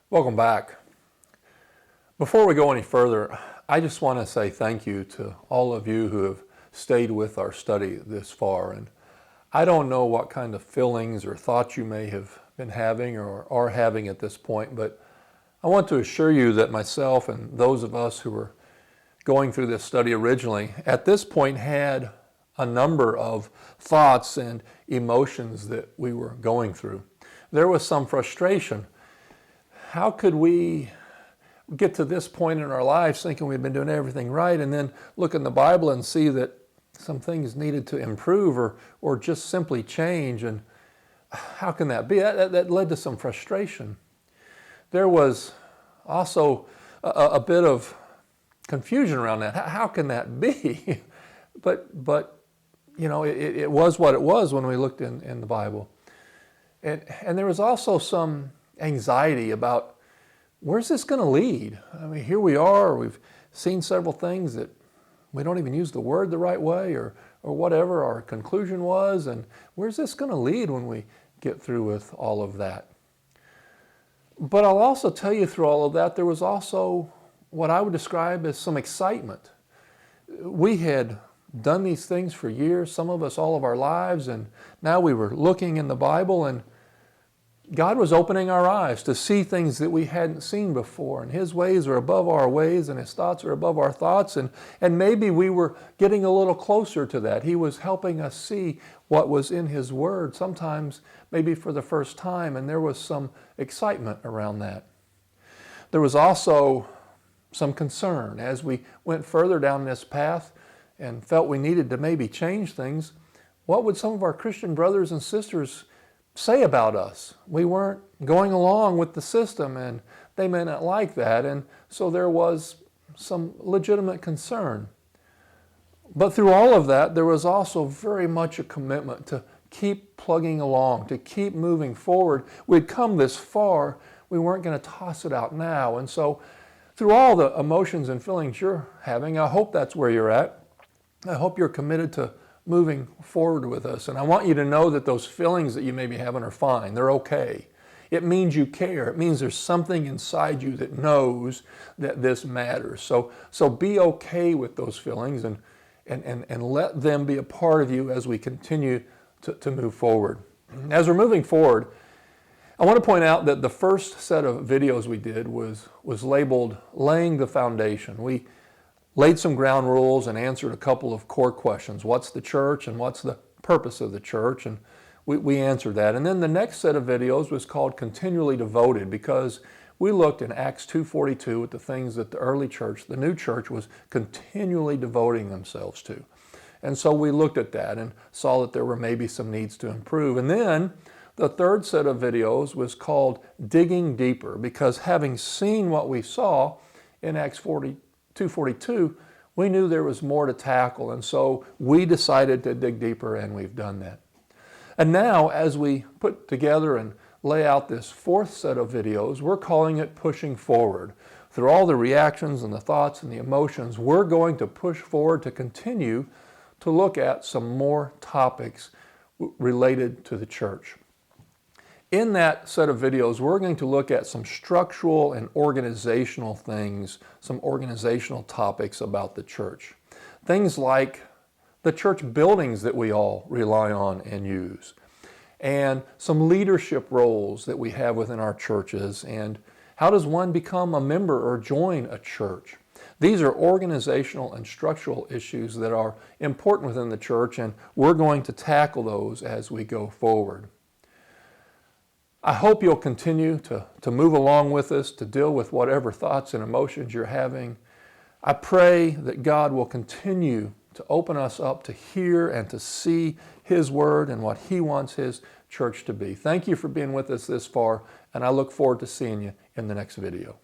Welcome back. Before we go any further, I just want to say thank you to all of you who have stayed with our study this far. And I don't know what kind of feelings or thoughts you may have been having or are having at this point, but I want to assure you that myself and those of us who were going through this study originally at this point had a number of thoughts and emotions that we were going through. There was some frustration. How could we get to this point in our lives thinking we've been doing everything right and then look in the Bible and see that some things needed to improve or just simply change? And how can that be? That led to some frustration. There was also a bit of confusion around that. How can that be? but you know, it was what it was when we looked in the Bible. And there was also some anxiety about where's this going to lead? I mean, here we are, we've seen several things that we don't even use the word the right way or whatever our conclusion was, and where's this going to lead when we get through with all of that? But I'll also tell you through all of that, there was also what I would describe as some excitement. We had done these things for years, some of us all of our lives, and now we were looking in the Bible and God was opening our eyes to see things that we hadn't seen before, and His ways are above our ways and His thoughts are above our thoughts, and maybe we were getting a little closer to that. He was helping us see what was in His Word, sometimes maybe for the first time, and there was some excitement around that. There was also some concern as we went further down this path and felt we needed to maybe change things. What would some of our Christian brothers and sisters say about us? We weren't going along with the system and they may not like that, and so there was some legitimate concern. But through all of that, there was also very much a commitment to keep plugging along, to keep moving forward. We'd come this far, we weren't going to toss it out now. And so through all the emotions and feelings you're having, I hope that's where you're at. I hope you're committed to moving forward with us. And I want you to know that those feelings that you may be having are fine. They're okay. It means you care. It means there's something inside you that knows that this matters. So be okay with those feelings and let them be a part of you as we continue to move forward. As we're moving forward, I want to point out that the first set of videos we did was labeled Laying the Foundation. We laid some ground rules and answered a couple of core questions. What's the church and what's the purpose of the church? And we answered that. And then the next set of videos was called Continually Devoted, because we looked in Acts 2:42 at the things that the early church, the new church, was continually devoting themselves to. And so we looked at that and saw that there were maybe some needs to improve. And then the third set of videos was called Digging Deeper, because having seen what we saw in Acts 2:42, we knew there was more to tackle, and so we decided to dig deeper, and we've done that. And now, as we put together and lay out this fourth set of videos, we're calling it Pushing Forward. Through all the reactions and the thoughts and the emotions, we're going to push forward to continue to look at some more topics related to the church. In that set of videos, we're going to look at some structural and organizational things, some organizational topics about the church. Things like the church buildings that we all rely on and use, and some leadership roles that we have within our churches, and how does one become a member or join a church. These are organizational and structural issues that are important within the church, and we're going to tackle those as we go forward. I hope you'll continue to move along with us, to deal with whatever thoughts and emotions you're having. I pray that God will continue to open us up to hear and to see His Word and what He wants His church to be. Thank you for being with us this far, and I look forward to seeing you in the next video.